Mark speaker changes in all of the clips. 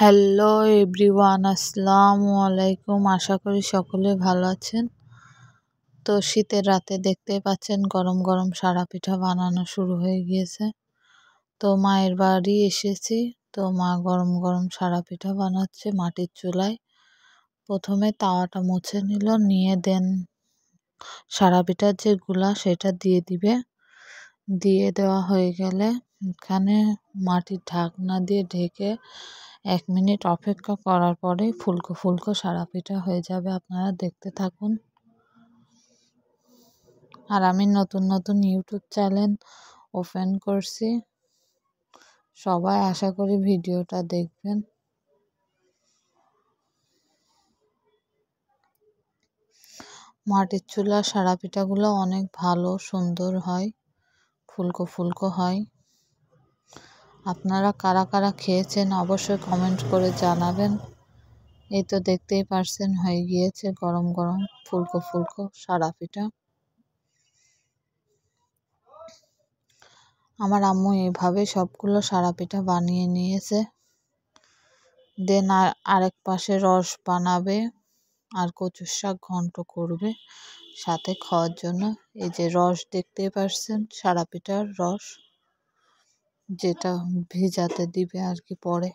Speaker 1: Hello everyone, আসসালামু আলাইকুম। আশা করি সকলে ভালো আছেন। তো শীতের রাতে দেখতেই পাচ্ছেন গরম গরম সারা পিঠা বানানো শুরু হয়ে গিয়েছে। তো মায়ের বাড়ি এসেছি, তো মা গরম গরম সারা পিঠা বানাচ্ছে মাটির চুলায়। প্রথমে তাওয়াটা মুছে নিয়ে দেন সারা পিঠার যে গুলা সেটা দিয়ে দিবে। দিয়ে দেওয়া হয়ে গেলে এখানে মাটির ঢাকনা দিয়ে ঢেকে 1 মিনিট অপেক্ষা করার পরে ফুলকো ফুলকো সারা পিঠা হয়ে যাবে। আপনারা দেখতে থাকুন। আর আমি নতুন ইউটিউব চ্যানেল ওপেন করছি, সবাই আশা করি ভিডিওটা দেখবেন। মাটির চুলা সারা পিঠাগুলো অনেক ভালো, সুন্দর হয়, ফুলকো ফুলকো হয়। আপনারা কারা কারা খেয়েছেন অবশ্যই কমেন্ট করে জানাবেন। এই তো দেখতেই পারছেন হয়ে গিয়েছে গরম গরম ফুলকো ফুলকো সারা পিঠা। আমার আম্মু এইভাবে সবগুলো সারা পিঠা বানিয়ে নিয়েছে। দেন আরেক পাশে রস বানাবে আর কচুর শাক ঘন্ট করবে সাথে খাওয়ার জন্য। এই যে রস দেখতেই পারছেন, সারা পিঠার রস, যেটা ভিজাতে দিবে আর কি পরে।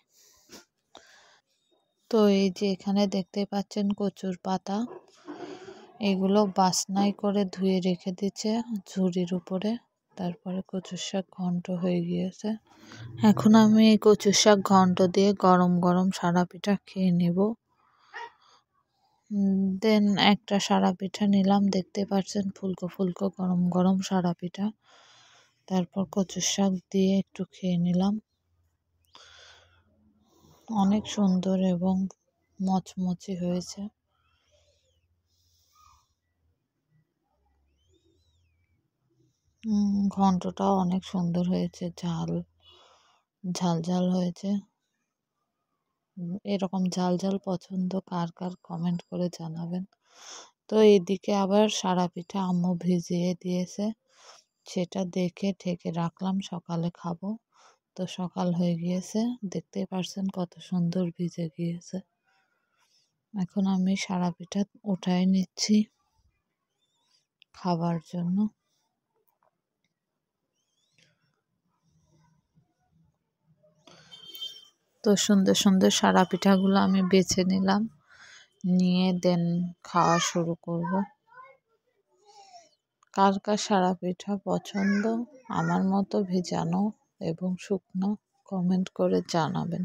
Speaker 1: তো এই যে এখানে দেখতে পাচ্ছেন কচুর পাতা, এগুলো বাছনাই করে ধুয়ে রেখে দিচ্ছে ঝুড়ির উপরে। তারপরে কচুর শাক ঘন্ট হয়ে গিয়েছে। এখন আমি এই কচুর শাক ঘন্ট দিয়ে গরম গরম সারা পিঠা খেয়ে নেব। দেন একটা সারা পিঠা নিলাম, দেখতে পাচ্ছেন ফুলকো ফুলকো গরম গরম সারা পিঠা। তারপর কচুর শাক দিয়ে একটু খেয়ে নিলাম। অনেক সুন্দর এবং মচমচে হয়েছে। ঘন্টটাও অনেক সুন্দর হয়েছে, ঝাল ঝাল হয়েছে। এরকম ঝাল ঝাল পছন্দ কার কার কমেন্ট করে জানাবেন। তো এইদিকে আবার সারা পিঠা আম্মু ভিজিয়ে দিয়েছে, সেটা দেখে ঢেকে রাখলাম, সকালে খাবো। তো সকাল হয়ে গিয়েছে, দেখতেই পারছেন কত সুন্দর ভিজে গিয়েছে। এখন আমি সারা পিঠা উঠায় নিচ্ছি খাবার জন্য। তো সুন্দর সুন্দর সারা পিঠাগুলো আমি বেছে নিলাম, নিয়ে দেন খাওয়া শুরু করব। কার কার সারা পিঠা পছন্দ আমার মতো ভেজানো এবং শুকনো কমেন্ট করে জানাবেন।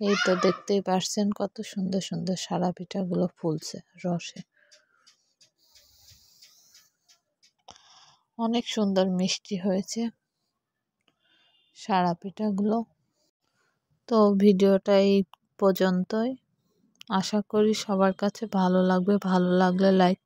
Speaker 1: এই তো দেখতেই পারছেন কত সুন্দর সুন্দর সারা পিঠাগুলো ফুলছে রসে, অনেক সুন্দর মিষ্টি হয়েছে সারা পিঠাগুলো। তো ভিডিওটা এই পর্যন্তই, আশা করি সবার কাছে ভালো লাগবে। ভালো লাগলে লাইক